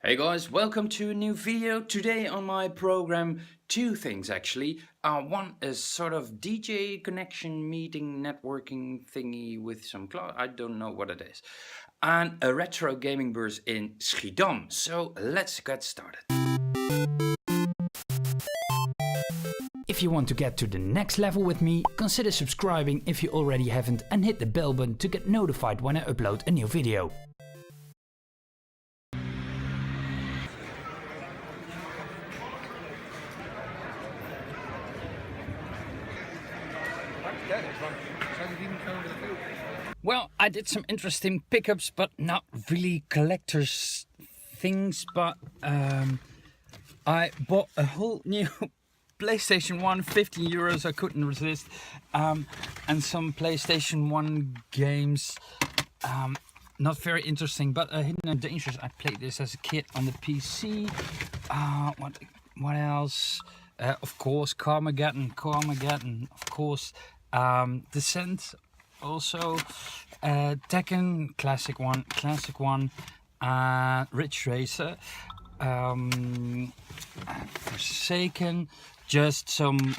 Hey guys, welcome to a new video. Today on my program, two things actually. One is sort of DJ connection meeting networking thingy with some cloud. I don't know what it is. And a retro gaming bus in Schiedam. So let's get started. If you want to get to the next level with me, consider subscribing if you already haven't and hit the bell button to get notified when I upload a new video. Well, I did some interesting pickups, but not really collector's things, but I bought a whole new PlayStation 1, 15 euros, I couldn't resist, and some PlayStation 1 games, not very interesting, but Hidden and Dangerous. I played this as a kid on the PC. What else? Of course, Carmageddon, of course, Descent, also, Tekken, classic one, Ridge Racer, Forsaken, just some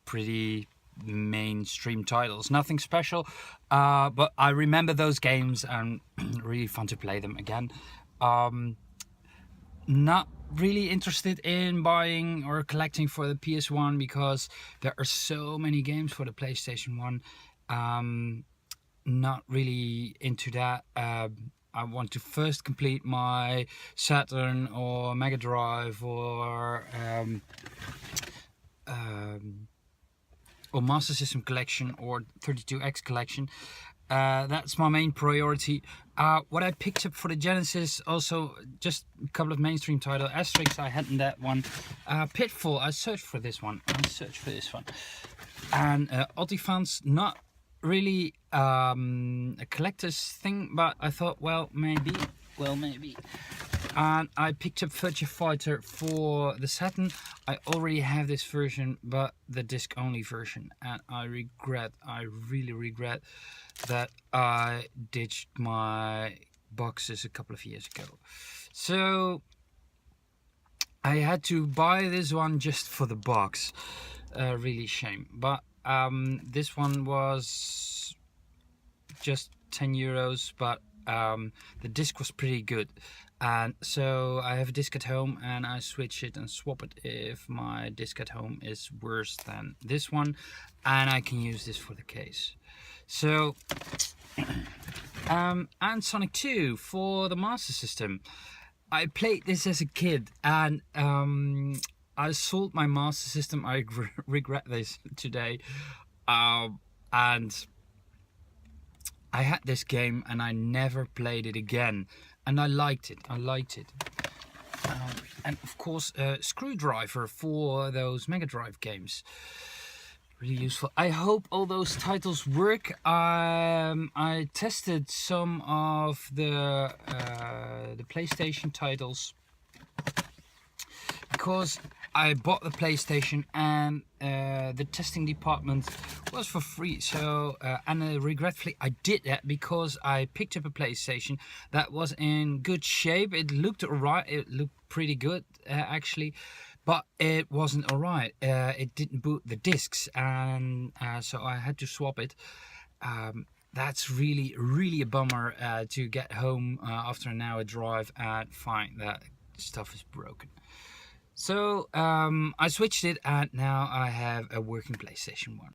pretty mainstream titles, nothing special, but I remember those games and really fun to play them again. Not really interested in buying or collecting for the PS1 because there are so many games for the PlayStation 1. Not really into that. I want to first complete my Saturn or Mega Drive or Master System collection or 32X collection. That's my main priority. What I picked up for the Genesis, also just a couple of mainstream titles. Asterix, I hadn't that one. Pitfall, I searched for this one. And Ottifants, not really a collector's thing, but I thought, well, maybe. And I picked up Virtua Fighter for the Saturn. I already have this version, but the disc-only version, and I really regret that I ditched my boxes a couple of years ago. So I had to buy this one just for the box. Really shame, but this one was just 10 euros, but the disc was pretty good, and so I have a disc at home and I switch it and swap it if my disc at home is worse than this one, and I can use this for the case. So and Sonic 2 for the Master System. I played this as a kid, and I sold my Master System. I regret this today, and I had this game and I never played it again, and I liked it. And of course, Screwdriver for those Mega Drive games. Really useful. I hope all those titles work. I tested some of the PlayStation titles because I bought the PlayStation and the testing department was for free. So regretfully I did that because I picked up a PlayStation that was in good shape. It looked alright. It looked pretty good actually, but it wasn't alright. It didn't boot the discs, and so I had to swap it. That's really a bummer to get home after an hour drive and find that stuff is broken. So I switched it, and now I have a working PlayStation 1.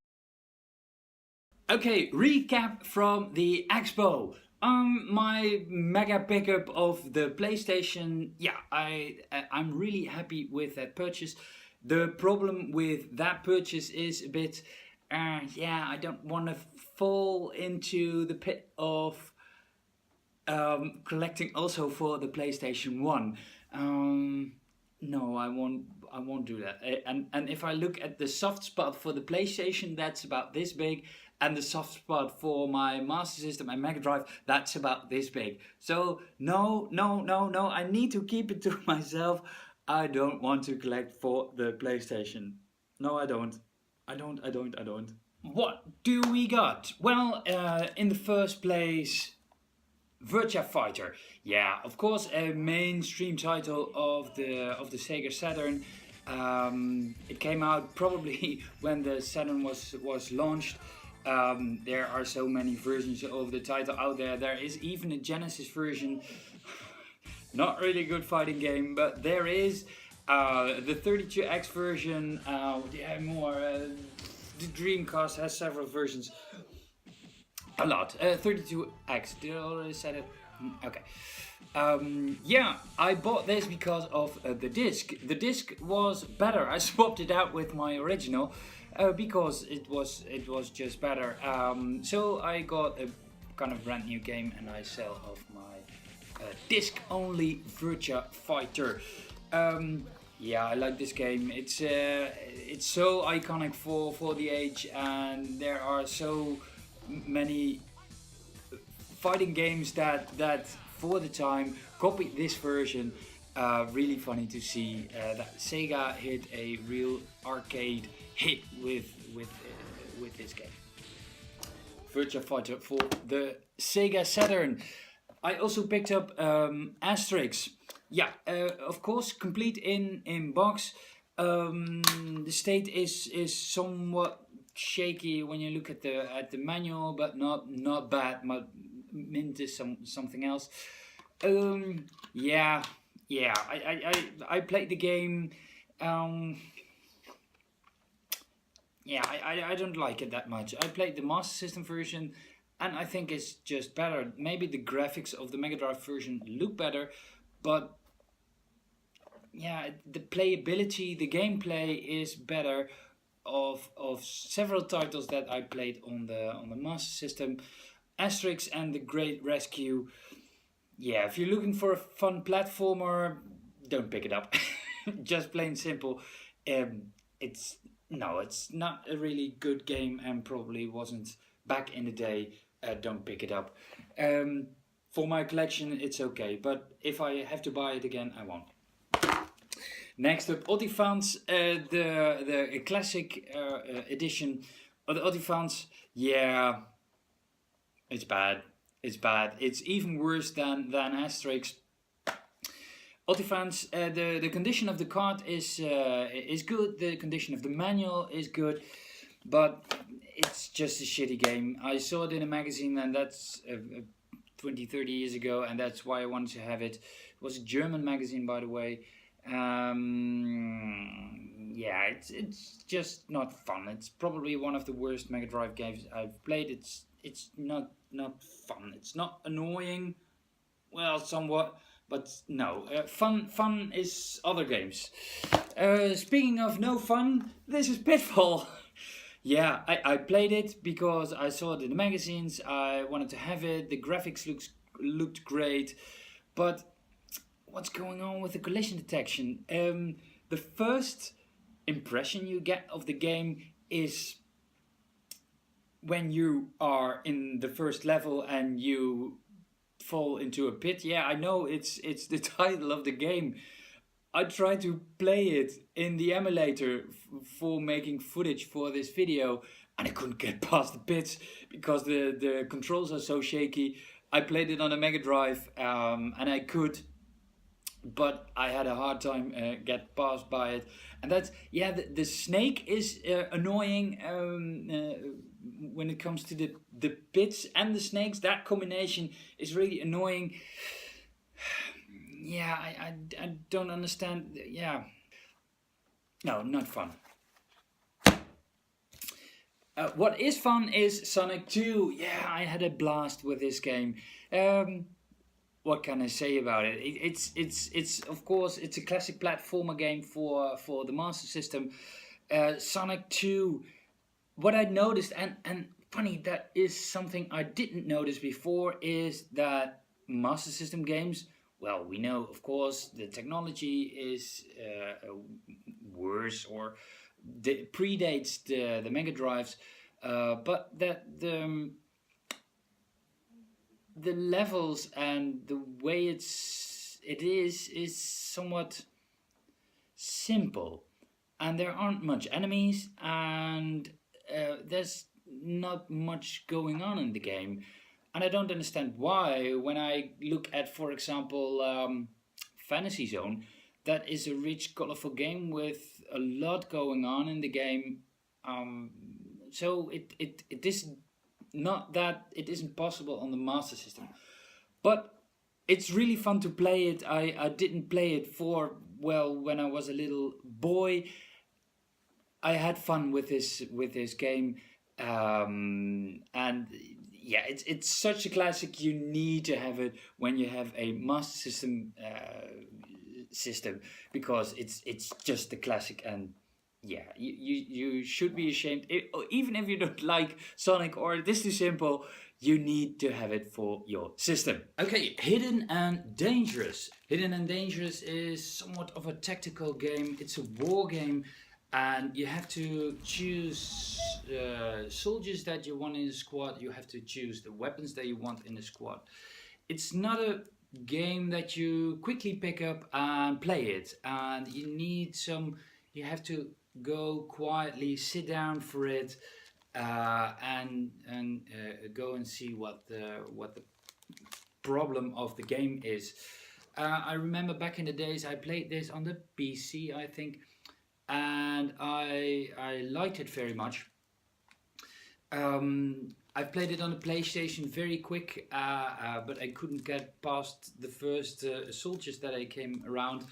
Okay, recap from the Expo. My mega pickup of the PlayStation. Yeah, I'm really happy with that purchase. The problem with that purchase is a bit, I don't want to fall into the pit of collecting also for the PlayStation 1. No, I won't do that. And if I look at the soft spot for the PlayStation, that's about this big, and the soft spot for my Master System and Mega Drive, that's about this big. So no, I need to keep it to myself. I don't want to collect for the PlayStation. No, I don't. What do we got? Well, in the first place, Virtua Fighter, yeah, of course, a mainstream title of the Sega Saturn. It came out probably when the Saturn was launched. There are so many versions of the title out there. There is even a Genesis version. Not really good fighting game, but there is the 32X version. More. The Dreamcast has several versions. A lot. 32X. Did I already say it? Okay. Yeah, I bought this because of the disc. The disc was better. I swapped it out with my original because it was just better. So I got a kind of brand new game, and I sell off my disc-only Virtua Fighter. Yeah, I like this game. It's so iconic for the age, and there are so many fighting games that for the time copied this version. Really funny to see that Sega hit a real arcade hit with this game. Virtua Fighter for the Sega Saturn. I also picked up Asterix. Yeah, of course, complete in box. The state is somewhat shaky when you look at the manual, but not bad. Mint is something else. Yeah. I played the game. Yeah, I don't like it that much. I played the Master System version, and I think it's just better. Maybe the graphics of the Mega Drive version look better, but yeah, the playability, the gameplay is better of several titles that I played on the Master System. Asterix and the Great Rescue. Yeah, if you're looking for a fun platformer, don't pick it up. Just plain simple. It's not a really good game, and probably wasn't back in the day. Don't pick it up. For my collection, it's okay, but if I have to buy it again, I won't. Next up, Ottifants, the classic edition of the Ottifants. Yeah, it's bad. It's bad. It's even worse than Asterix. Ottifants, the condition of the card is good. The condition of the manual is good, but it's just a shitty game. I saw it in a magazine, and that's 20, 30 years ago, and that's why I wanted to have it. It was a German magazine, by the way. Yeah, it's just not fun. It's probably one of the worst Mega Drive games I've played. It's not fun. It's not annoying. Well, somewhat. But no, fun is other games. Speaking of no fun, this is Pitfall. Yeah, I played it because I saw it in the magazines. I wanted to have it. The graphics looked great, but what's going on with the collision detection? The first impression you get of the game is when you are in the first level and you fall into a pit. Yeah, I know it's the title of the game. I tried to play it in the emulator for making footage for this video, and I couldn't get past the pits because the controls are so shaky. I played it on a Mega Drive, and I could, but I had a hard time get passed by it. And that's, yeah, the snake is annoying when it comes to the pits and the snakes. That combination is really annoying. Yeah, I don't understand. Yeah, no, not fun. What is fun is Sonic 2. Yeah, I had a blast with this game. What can I say about it? It's of course it's a classic platformer game for the Master System. Sonic 2. What I noticed, and funny, that is something I didn't notice before, is that Master System games, well, we know, of course, the technology is worse or predates the Mega Drives, but that the levels and the way it is somewhat simple, and there aren't much enemies, and there's not much going on in the game. And I don't understand why, when I look at, for example, Fantasy Zone, that is a rich, colorful game with a lot going on in the game. Um, so it is not that it isn't possible on the Master System. But it's really fun to play it. I didn't play it for, well, when I was a little boy. I had fun with this game, and yeah, it's such a classic. You need to have it when you have a Master System system, because it's just the classic. And yeah, you should be ashamed, even if you don't like Sonic or This Too Simple. You need to have it for your system. Okay, Hidden and Dangerous. Hidden and Dangerous is somewhat of a tactical game. It's a war game, and you have to choose soldiers that you want in the squad. You have to choose the weapons that you want in the squad. It's not a game that you quickly pick up and play it, and you have to go quietly, sit down for it, and go and see what the problem of the game is. I remember back in the days I played this on the PC, I think, and I liked it very much. I played it on the PlayStation very quick, but I couldn't get past the first soldiers that I came around.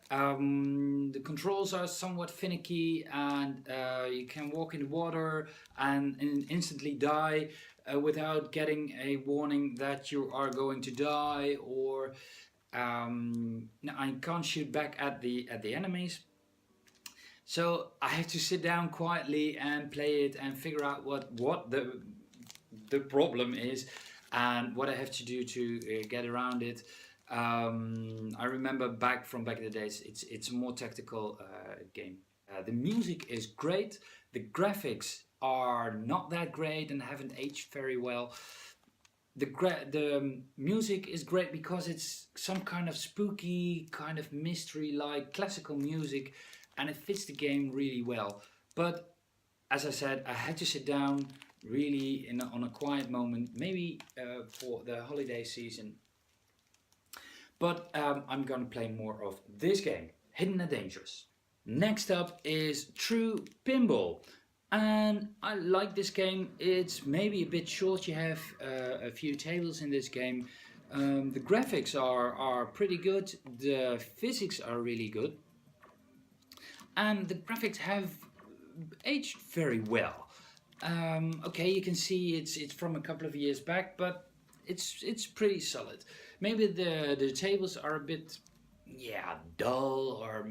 The controls are somewhat finicky, and you can walk in the water and instantly die without getting a warning that you are going to die, or no, I can't shoot back at the enemies. So I have to sit down quietly and play it and figure out what the problem is and what I have to do to get around it. I remember back in the days, it's a more tactical game. The music is great. The graphics are not that great and haven't aged very well. The music is great because it's some kind of spooky, kind of mystery-like classical music, and it fits the game really well. But as I said, I had to sit down really on a quiet moment, maybe for the holiday season. But I'm gonna play more of this game, Hidden and Dangerous. Next up is True Pinball. And I like this game. It's maybe a bit short. You have a few tables in this game. The graphics are pretty good. The physics are really good. And the graphics have aged very well. Okay, you can see it's from a couple of years back, but it's pretty solid. Maybe the tables are a bit, yeah, dull or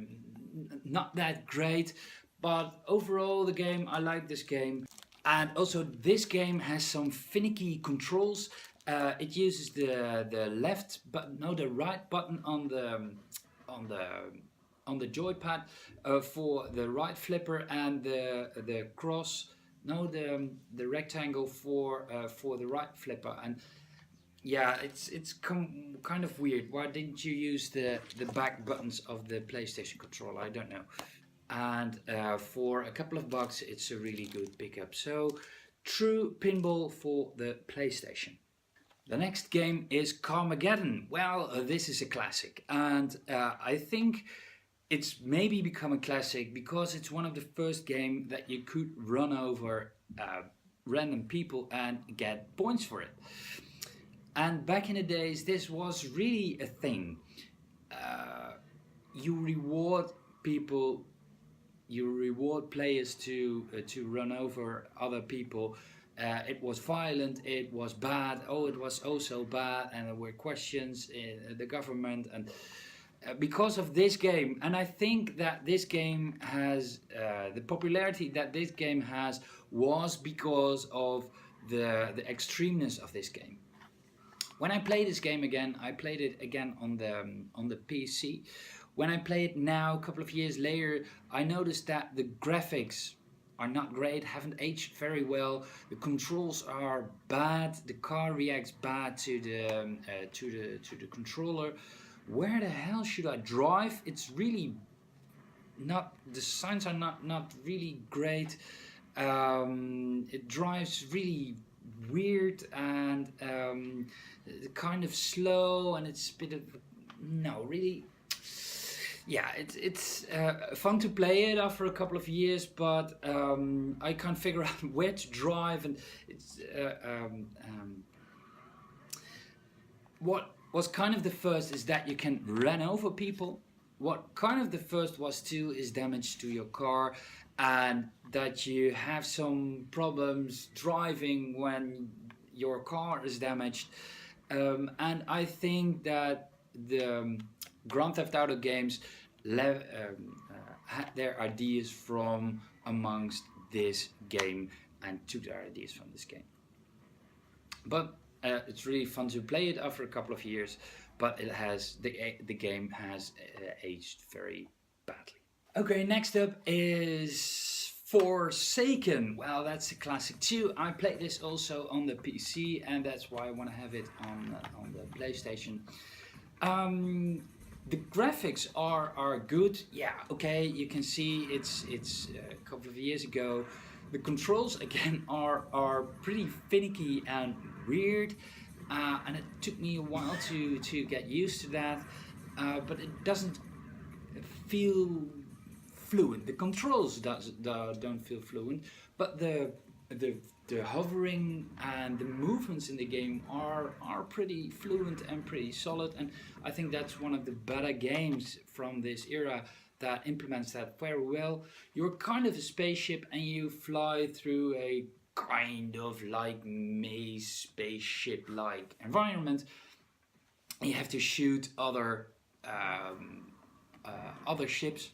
not that great, but overall the game, I like this game. And also this game has some finicky controls. It uses the right button on the joypad for the right flipper, and the rectangle for the right flipper. And yeah, it's kind of weird. Why didn't you use the back buttons of the PlayStation controller? I don't know. And for a couple of bucks, it's a really good pickup. So, True Pinball for the PlayStation. The next game is Carmageddon. Well, this is a classic, and I think it's maybe become a classic because it's one of the first games that you could run over random people and get points for it. And back in the days, this was really a thing. You reward people, you reward players to run over other people. It was violent, it was bad, it was oh so bad, and there were questions in the government, and because of this game. And I think that this game has the popularity that this game has was because of the extremeness of this game. When I play this game again, I played it again on the PC. When I play it now, a couple of years later, I noticed that the graphics are not great, haven't aged very well. The controls are bad. The car reacts bad to the controller. Where the hell should I drive? It's really not. The signs are not really great. It drives really weird and kind of slow, and it's a bit of no, really. Yeah, it's fun to play it after a couple of years, but I can't figure out where to drive, and it's what was kind of the first is that you can run over people. What kind of the first was too is damage to your car, and that you have some problems driving when your car is damaged. And I think that the Grand Theft Auto games had their ideas from amongst this game and took their ideas from this game. But it's really fun to play it after a couple of years, but it has the game has aged very badly. Okay, next up is Forsaken. Well, that's a classic too. I played this also on the PC, and that's why I want to have it on the PlayStation. The graphics are good. Yeah, okay, you can see it's a couple of years ago. The controls again are pretty finicky and weird, and it took me a while to get used to that. But it doesn't feel fluent. The controls don't feel fluent, but the hovering and the movements in the game are pretty fluent and pretty solid, and I think that's one of the better games from this era that implements that very well. You're kind of a spaceship and you fly through a kind of like maze spaceship-like environment. You have to shoot other ships.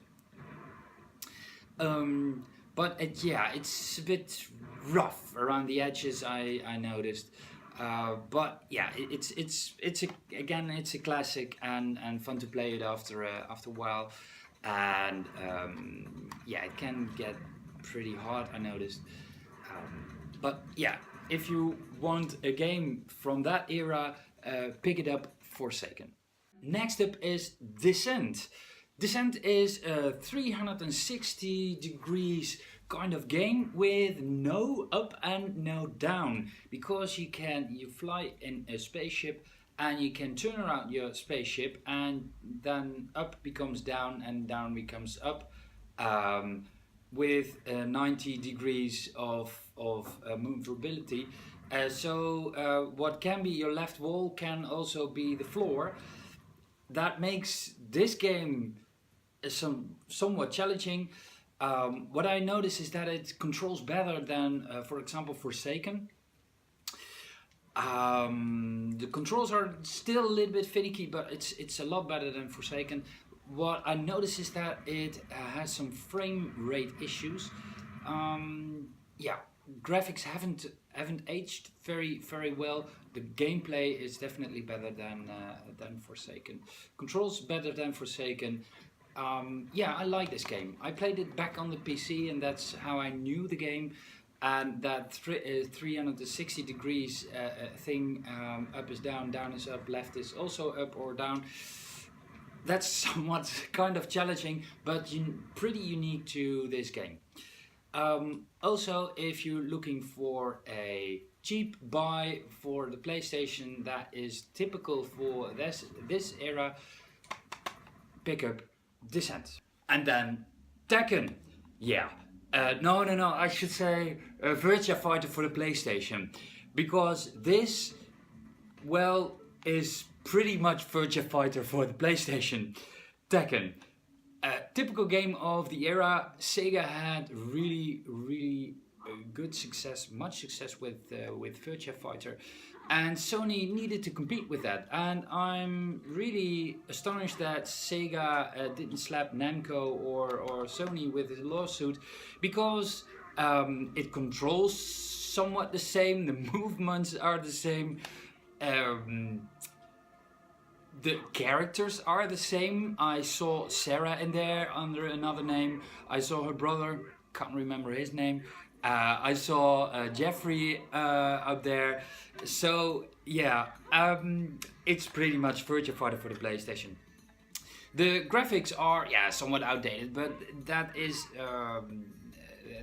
But it's a bit rough around the edges. I noticed, but yeah, it's a classic and fun to play it after a while, and it can get pretty hard. I noticed, but yeah, if you want a game from that era, pick it up. Forsaken. Next up is Descent. Descent is a 360 degrees kind of game with no up and no down, because you fly in a spaceship and you can turn around your spaceship, and then up becomes down and down becomes up, with 90 degrees of movability. So what can be your left wall can also be the floor. That makes this game somewhat challenging. What I notice is that it controls better than, for example, Forsaken. The controls are still a little bit finicky, but it's a lot better than Forsaken. What I notice is that it has some frame rate issues. Graphics haven't aged very well. The gameplay is definitely better than Forsaken. Controls better than Forsaken. I like this game. I played it back on the PC, and that's how I knew the game. And that 360 degrees thing, up is down, down is up, left is also up or down. That's somewhat kind of challenging, but pretty unique to this game. Also, if you're looking for a cheap buy for the PlayStation that is typical for this era, pick up Descent. And then Tekken. Yeah. No, I should say Virtua Fighter for the PlayStation, because this, well, is pretty much Virtua Fighter for the PlayStation. Tekken. Typical game of the era. SEGA had really good success, much success with Virtua Fighter, and Sony needed to compete with that. And I'm really astonished that SEGA didn't slap Namco or Sony with a lawsuit, because it controls somewhat the same, the movements are the same. The characters are the same. I saw Sarah in there under another name. I saw her brother, can't remember his name. I saw Jeffrey up there. So yeah, it's pretty much Virtua Fighter for the PlayStation. The graphics are somewhat outdated, but that is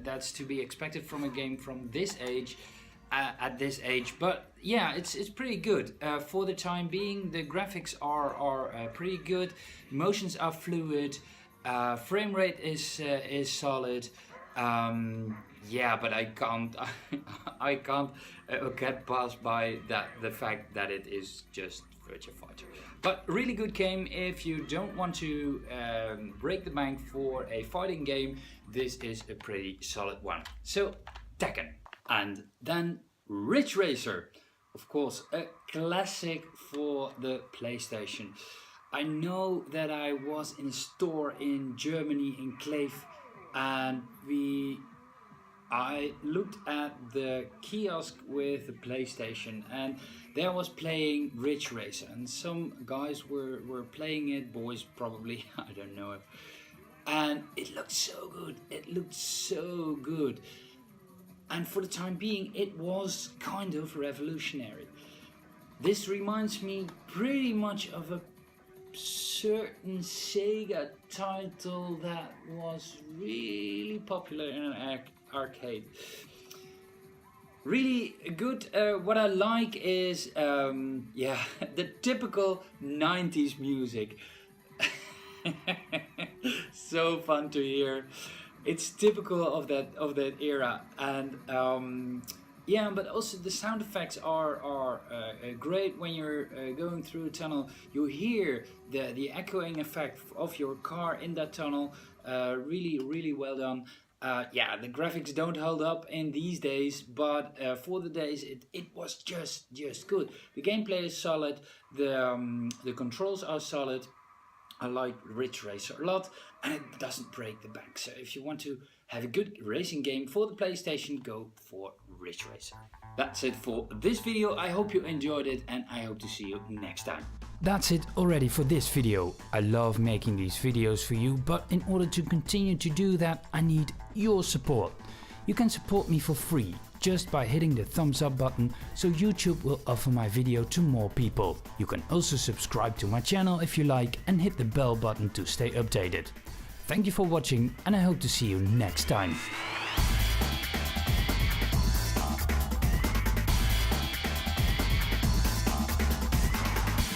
that's to be expected from a game from this age. at this age, but yeah, it's pretty good for the time being. The graphics are pretty good, motions are fluid, frame rate is solid. Yeah, but I can't I can't get past by the fact that it is just Virtua Fighter. But really good game. If you don't want to break the bank for a fighting game, this is a pretty solid one. So Tekken, and then Ridge Racer, of course, a classic for the PlayStation. I know that I was in a store in Germany, in Kleve, and I looked at the kiosk with the PlayStation, and there was playing Ridge Racer, and some guys were playing it, boys probably, I don't know. And it looked so good, it looked so good. And for the time being, it was kind of revolutionary. This reminds me pretty much of a certain SEGA title that was really popular in an arcade. Really good. What I like is yeah, the typical 90s music. So fun to hear. It's typical of that era, and yeah, but also the sound effects are great. When you're going through a tunnel, you hear the echoing effect of your car in that tunnel. Really well done. Yeah, the graphics don't hold up in these days, but for the days it was just good. The gameplay is solid. The controls are solid. I like Ridge Racer a lot, and it doesn't break the bank. So if you want to have a good racing game for the PlayStation, go for Ridge Racer. That's it for this video. I hope you enjoyed it, and I hope to see you next time. That's it already for this video. I love making these videos for you, but in order to continue to do that, I need your support. You can support me for free just by hitting the thumbs up button, so YouTube will offer my video to more people. You can also subscribe to my channel if you like, and hit the bell button to stay updated. Thank you for watching, and I hope to see you next time.